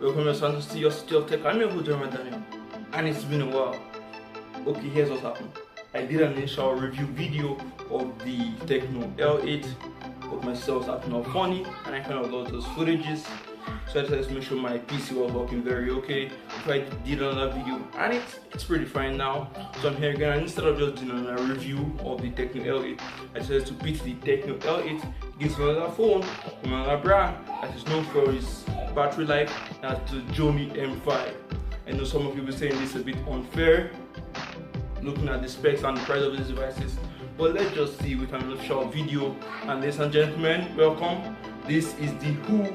Welcome to Santoscity, your city of tech. I'm your host, Daniel, and it's been a while. Okay, here's what happened. I did an initial review video of the Tecno L8, but myself was acting all funny, and I kind of lost those footages. So I decided to make sure my PC was working very okay before I did another video, and it's pretty fine now. So I'm here again, and instead of just doing a review of the Tecno L8, I decided to beat the Tecno L8 against another phone from another brand that is known for its battery life. That's the Gionee M5. I know some of you will be saying this a bit unfair, looking at the specs and the price of these devices, but let's just see with another short video. And ladies and gentlemen, welcome. This is the Who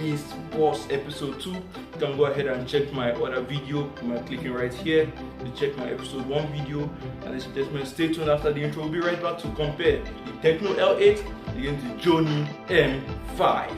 is Boss episode 2. You can go ahead and check my other video by clicking right here to check my episode 1 video. And ladies and gentlemen, stay tuned after the intro. We'll be right back to compare the Tecno L8 against the Gionee M5.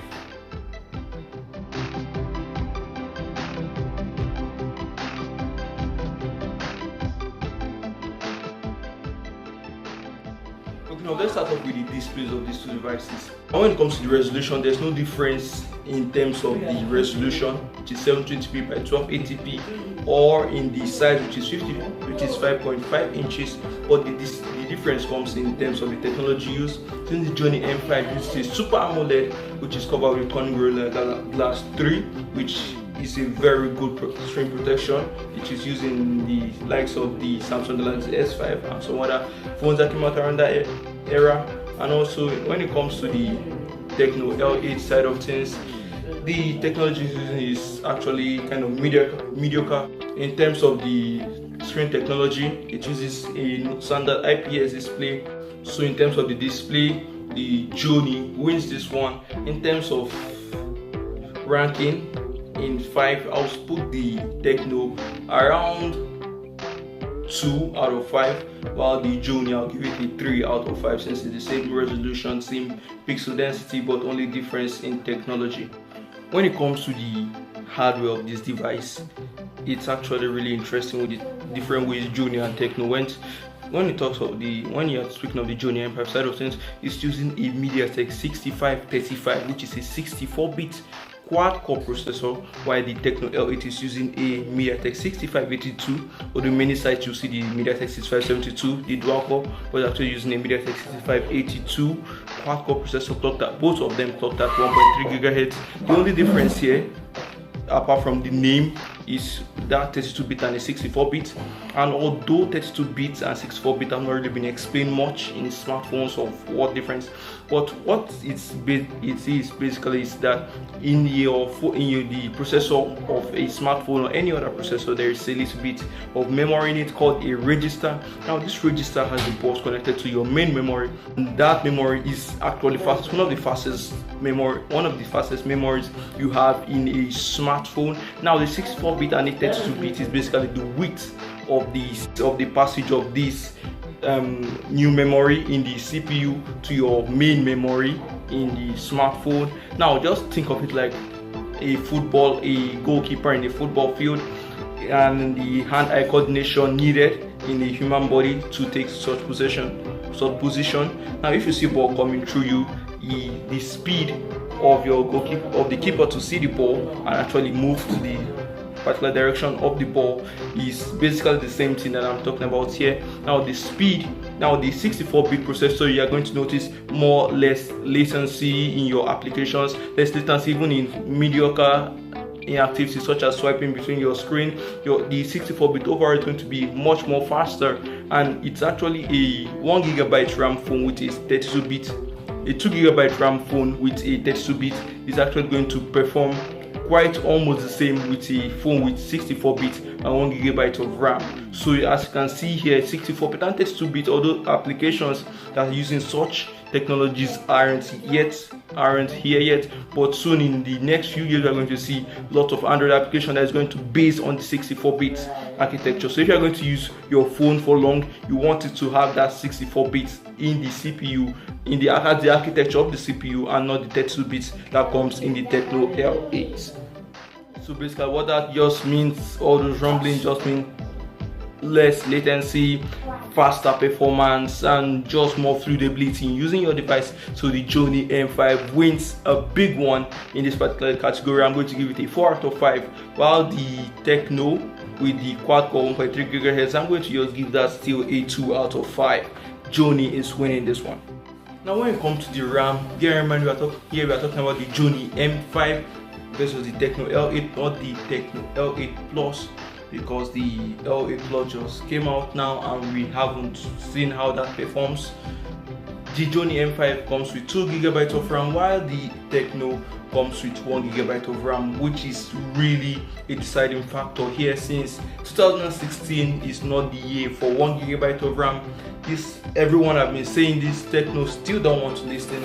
Now let's start off with the displays of these two devices. And when it comes to the resolution, there's no difference in terms of the resolution, which is 720p by 1280p, or in the size, which is 50, which is 5.5 inches. But the difference comes in terms of the technology used. Since the Gionee M5 uses Super AMOLED, which is covered with Corning Gorilla Glass 3, which is a very good screen protection, which is using the likes of the Samsung Galaxy S5 and some other phones that came out around that era. And also when it comes to the Tecno L8 side of things, the technology using is actually kind of mediocre. In terms of the screen technology, it uses a standard IPS display. So in terms of the display, the Gionee wins this one. In terms of ranking, in 5, I'll put the Tecno around 2 out of 5, while the Gionee I'll give it a 3 out of 5, since it's the same resolution, same pixel density, but only difference in technology. When it comes to the hardware of this device, it's actually really interesting with the different ways Gionee and Tecno went. When you're speaking of the Gionee M5 side of things, it's using a MediaTek 6535, which is a 64-bit quad-core processor, while the Tecno L8 is using a MediaTek 6582. On the many sites you see the MediaTek 6572, the dual-core, but actually using a MediaTek 6582 quad-core processor clocked at, both of them clocked at 1.3 GHz. The only difference here, apart from the name, is that 32-bit and a 64-bit. And although 32-bit and 64-bit have not really been explained much in smartphones of what difference, but what it is basically is that in the processor of a smartphone or any other processor, there is a little bit of memory in it called a register. Now this register has the bus connected to your main memory, and that memory is actually fast, one of the fastest memories you have in a smartphone. Now the 64-bit and the 32-bit is basically the width of the passage of this new memory in the CPU to your main memory in the smartphone. Now just think of it like a goalkeeper in a football field, and the hand-eye coordination needed in a human body to take such position. Now if you see ball coming through you, the speed of the keeper to see the ball and actually move to the particular direction of the ball is basically the same thing that I'm talking about here. Now the 64-bit processor, you are going to notice less latency in your applications, less latency even in mediocre activities such as swiping between your screen. The 64-bit overall is going to be much more faster, and it's actually a 1 GB RAM phone with a 32-bit. A 2 GB RAM phone with a 32-bit is actually going to perform quite almost the same with a phone with 64-bit and 1 GB of RAM. So as you can see here, 64-bit and 32-bit, although applications that are using such technologies aren't here yet, but soon in the next few years we are going to see a lot of Android application that is going to base on the 64-bit architecture. So if you are going to use your phone for long, you want it to have that 64-bit in the CPU, in the architecture of the CPU, and not the 32-bit that comes in the Tecno L8. So basically what that just means, all those rumblings just mean less latency, faster performance and just more fluidity in using your device. So the Gionee M5 wins a big one in this particular category. I'm going to give it a 4 out of 5, while the Tecno with the quad-core 1.3 GHz, I'm going to just give that still a 2 out of 5. Gionee is winning this one. Now when it comes to the RAM, here we are talking about the Gionee M5 versus the Tecno L8, not the Tecno L8 Plus, because the L8 Plus just came out now and we haven't seen how that performs. The Gionee M5 comes with 2 GB of RAM, while the Tecno comes with 1 GB of RAM, which is really a deciding factor here, since 2016 is not the year for 1 GB of RAM. Everyone have been saying this, Tecno still don't want to listen.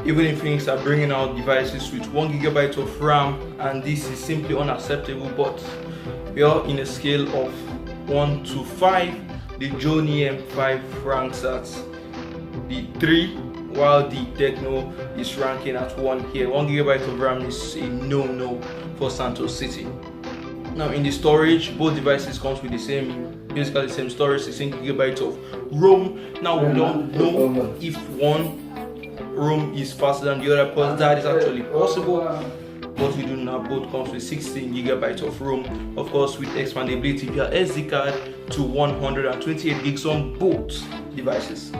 Even if things are bringing out devices with 1 GB of RAM, and this is simply unacceptable. But we are in a scale of 1 to 5. The Gionee M5 ranks at the 3, while the Tecno is ranking at 1 here. 1 GB of RAM is a no-no for Santoscity. Now in the storage, both devices comes with basically the same storage, 16 GB of ROM. Now we don't know if one ROM is faster than the other, because that is actually possible. But we do know both comes with 16 GB of ROM, of course with expandability via SD card to 128 gigs on both devices.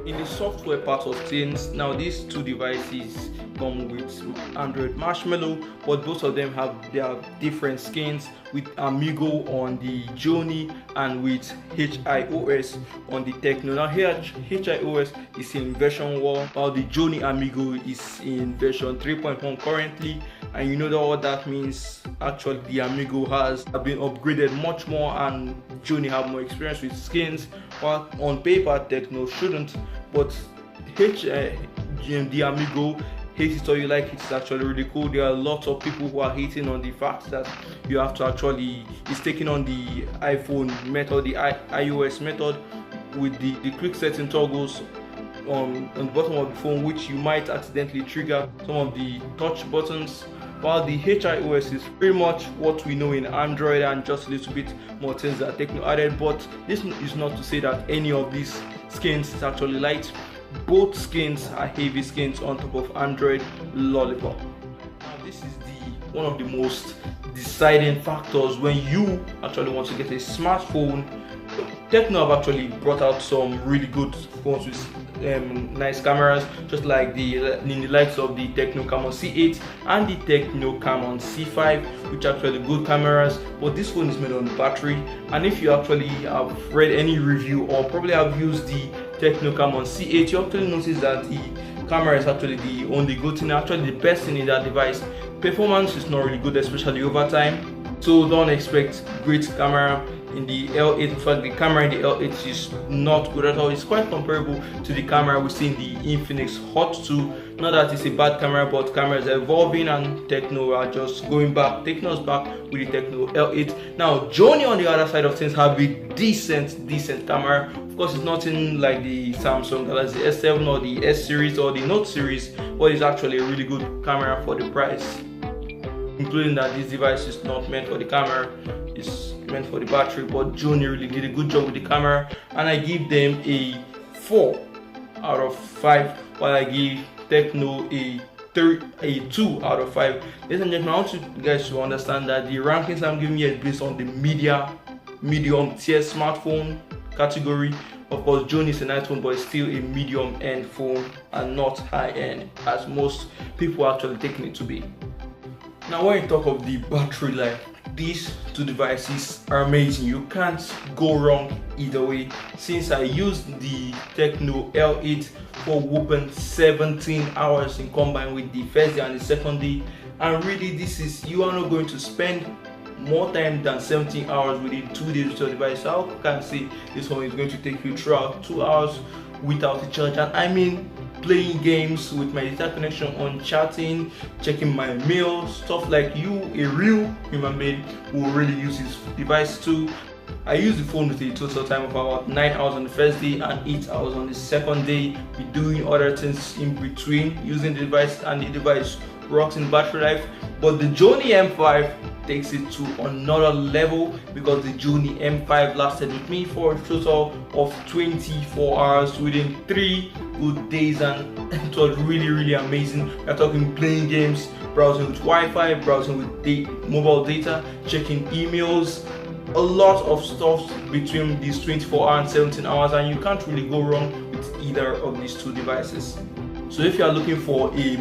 In the software part of things, now these two devices come with Android Marshmallow, but both of them have their different skins, with Amigo on the Gionee and with HiOS on the Tecno. Now here HiOS is in version 1, while the Gionee Amigo is in version 3.1 currently, and you know that what that means. Actually the Amigo has been upgraded much more, and Gionee have more experience with skins, while on paper Tecno shouldn't. But the Amigo, hate it or you like it, it's actually really cool. There are lots of people who are hating on the fact that you have to actually, it's taking on the iPhone method, the iOS method, with the quick setting toggles on the bottom of the phone, which you might accidentally trigger some of the touch buttons, while the HiOS is pretty much what we know in Android, and just a little bit more things that Tecno added. But this is not to say that any of these skins is actually light. Both skins are heavy skins on top of Android Lollipop. Now this is one of the most deciding factors when you actually want to get a smartphone. Tecno have actually brought out some really good phones with nice cameras, just like in the likes of the Tecno Camon C8 and the Tecno Camon C5, which are actually good cameras. But this phone is made on battery, and if you actually have read any review or probably have used the Tecno Camon C8, you actually notice that the camera is actually the only good thing, actually the best thing in that device. Performance is not really good, especially over time, so don't expect great camera in the L8. In fact, the camera in the L8 is not good at all. It's quite comparable to the camera we see in the Infinix Hot 2. Not that it's a bad camera, but cameras are evolving, and Tecno are just going back, taking us back with the Tecno L8. Now Gionee on the other side of things have a decent camera. Of course, it's nothing like the Samsung Galaxy S7 or the S series or the Note series, but it's actually a really good camera for the price, including that this device is not meant for the camera, it's meant for the battery. But Gionee really did a good job with the camera, and I give them a 4 out of 5, while I give Tecno a 2 out of 5. Ladies and gentlemen, I want you guys to understand that the rankings I'm giving you is based on the medium tier smartphone category. Of course, Gionee is a nice phone, but it's still a medium end phone and not high end, as most people are actually taking it to be. Now when you talk of the battery life, these two devices are amazing. You can't go wrong either way. Since I used the Tecno L8 for whooping 17 hours in combined with the first day and the second day, and really you are not going to spend more time than 17 hours within 2 days with your device. So I can say this one is going to take you throughout 2 hours without a charge, and I mean playing games with my data connection on, chatting, checking my mail, stuff like you, a real human being, will really use this device too. I used the phone with a total time of about 9 hours on the first day and 8 hours on the second day, with doing other things in between using the device, and the device rocks in battery life. But the Gionee M5 takes it to another level because the Gionee M5 lasted with me for a total of 24 hours within 3 good days, and it was really amazing. We're talking playing games, browsing with Wi-Fi, browsing with mobile data, checking emails, a lot of stuff between these 24 hours and 17 hours, and you can't really go wrong with either of these two devices. So if you are looking for a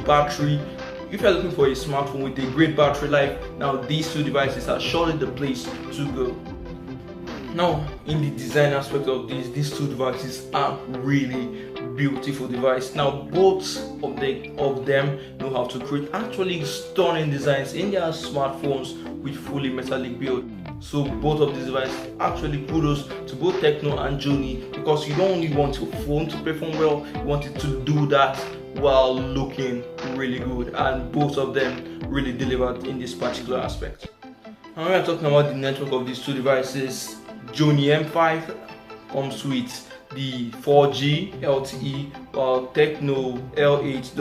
smartphone with a great battery life, now these two devices are surely the place to go. Now, in the design aspect of these two devices are really beautiful devices. Now, both of them know how to create actually stunning designs in their smartphones with fully metallic build. So both of these devices actually kudos to both Tecno and Gionee, because you don't only want your phone to perform well, you want it to do that while looking really good, and both of them really delivered in this particular aspect. And when we're talking about the network of these two devices, Gionee M5 comes with the 4G LTE, while Tecno L8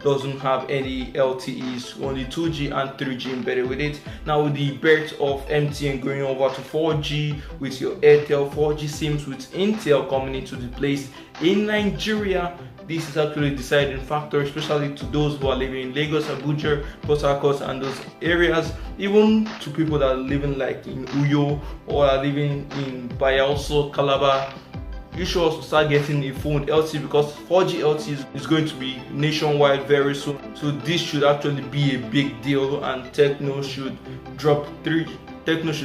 doesn't have any LTEs, only 2G and 3G embedded with it. Now, with the birth of MTN going over to 4G with your Airtel 4G SIMs, with Intel coming into the place in Nigeria, this is actually a deciding factor, especially to those who are living in Lagos, Abuja, Port Harcourt and those areas, even to people that are living like in Uyo or are living in Bayelsa, Calabar. You should also start getting a phone LTE, because 4G LTE is going to be nationwide very soon. So this should actually be a big deal, and Tecno should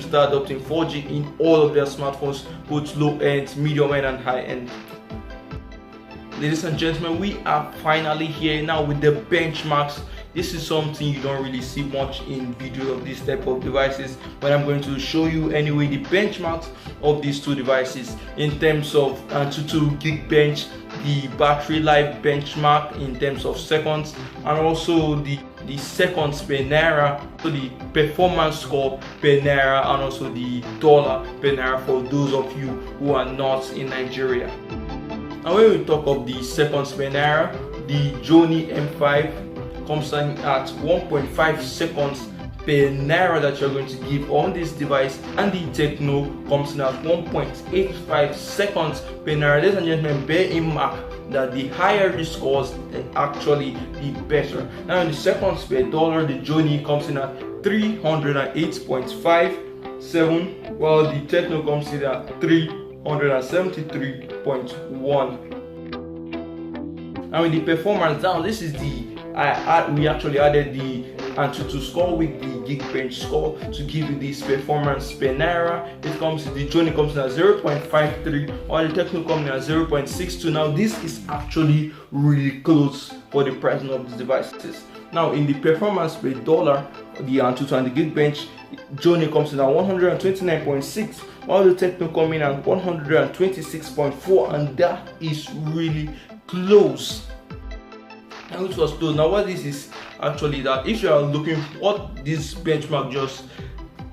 start adopting 4G in all of their smartphones, both low end, medium end and high end. Ladies and gentlemen, we are finally here now with the benchmarks. This is something you don't really see much in videos of this type of devices, but I'm going to show you anyway the benchmarks of these two devices in terms of Antutu Geekbench, the battery life benchmark in terms of seconds, and also the seconds per naira, so the performance score per naira, and also the dollar per naira for those of you who are not in Nigeria. And when we talk of the seconds per naira, the Gionee M5 comes in at 1.5 seconds per naira that you're going to give on this device, and the Tecno comes in at 1.85 seconds per naira. Ladies and gentlemen, bear in mind that the higher the scores, actually the better. Now in the seconds per dollar, the Gionee comes in at 308.57, while the Tecno comes in at 373.1. And with the performance down, this is we actually added the Antutu score with the Geekbench score to give you this performance per naira. The Gionee comes in at 0.53, while the Tecno comes in at 0.62. Now this is actually really close for the pricing of these devices. Now in the performance per dollar, the Antutu and the Geekbench, Gionee comes in at 129.6, while the Tecno comes in at 126.4, and that is really close. And it was close. Now what this is actually that if you are looking, what this benchmark just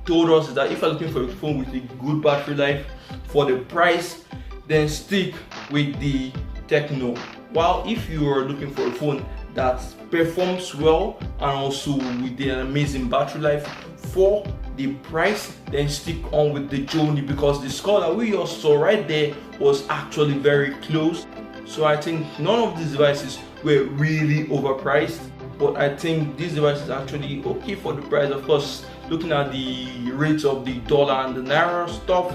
told us is that if you're looking for a phone with a good battery life for the price, then stick with the Tecno. While if you are looking for a phone that performs well and also with an amazing battery life for the price, then stick on with the Gionee, because the score that we just saw right there was actually very close. So I think none of these devices were really overpriced, but I think these devices are actually okay for the price. Of course, looking at the rates of the dollar and the naira stuff,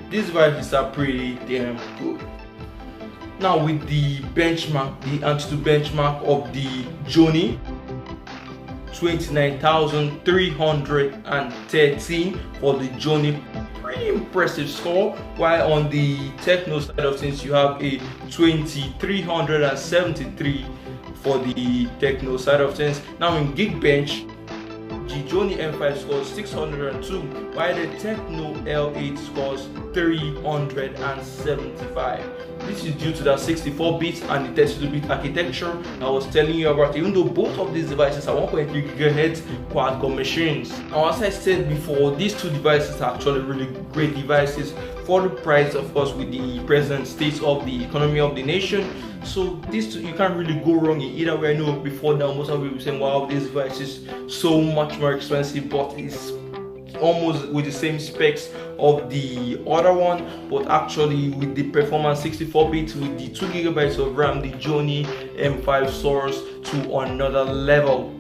these devices are pretty damn good. Now with the benchmark, the Antutu benchmark of the Gionee, 29,313 for the Gionee, pretty impressive score. While on the Tecno side of things, you have a 2,373 for the Tecno side of things. Now in Geekbench, the Gionee M5 scores 602, while the Tecno L8 scores 375. This is due to that 64-bit and the 32-bit architecture I was telling you about, even though both of these devices are 1.3 GHz quad-core machines. Now, as I said before, these two devices are actually really great devices affordable price, of course, with the present state of the economy of the nation. So this, you can't really go wrong in either way. I know before now most of people saying, wow, this device is so much more expensive, but it's almost with the same specs of the other one, but actually with the performance 64-bit with the 2GB of RAM, the Gionee M5 soars to another level.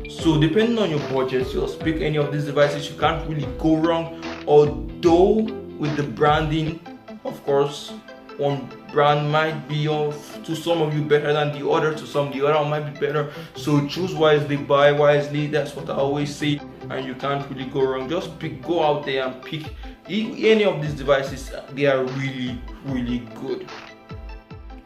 So depending on your budget, just pick any of these devices. You can't really go wrong, although with the branding, of course, one brand might be to some of you better than the other, to some the other one might be better. So choose wisely, buy wisely. That's what I always say, and you can't really go wrong. Just go out there and pick any of these devices. They are really good.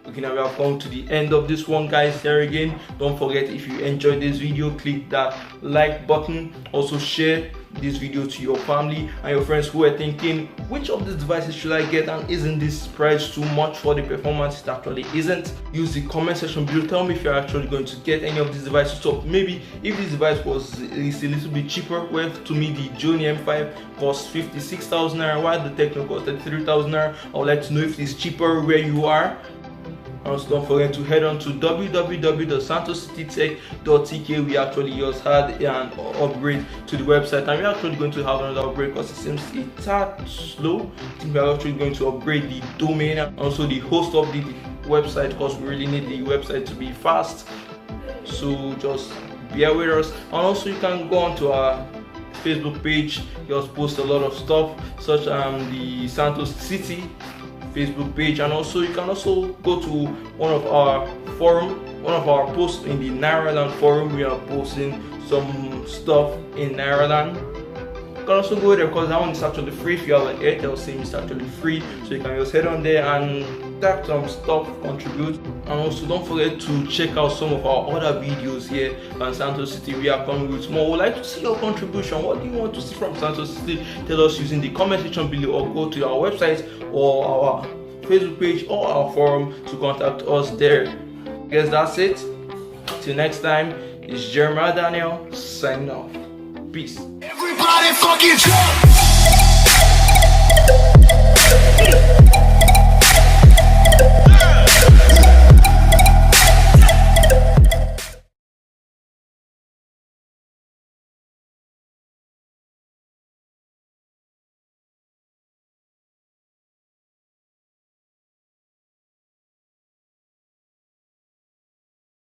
Okay, now we have come to the end of this one, guys. There again, don't forget, if you enjoyed this video, click that like button. Also share this video to your family and your friends who are thinking, which of these devices should I get, and isn't this price too much for the performance? It actually isn't. Use the comment section below, tell me if you're actually going to get any of these devices. So maybe if this device was a little bit cheaper, well, to me the Gionee M5 costs 56,000 naira, while the Tecno costs 33,000 naira. I would like to know if it's cheaper where you are. Also, don't forget to head on to www.santoscitytech.tk. We actually just had an upgrade to the website, and we're actually going to have another upgrade because it seems it's slow. I think we're actually going to upgrade the domain and also the host of the website, because we really need the website to be fast. So just bear with us. And also you can go on to our Facebook page. Just post a lot of stuff, such as the Santoscity Facebook page, and also you can also go to one of our posts in the Nairaland forum. We are posting some stuff in Nairaland. You can also go there because that one is actually free. If you have an Airtel SIM, it's actually free, so you can just head on there and type some stuff, contribute. And also don't forget to check out some of our other videos here on Santoscity. We are coming with more. We'd like to see your contribution. What do you want to see from Santoscity? Tell us using the comment section below, or go to our website or our Facebook page or our forum to contact us there. I guess that's it. Till next time, it's Jeremiah Daniel signing off. Peace. Everybody fucking jump!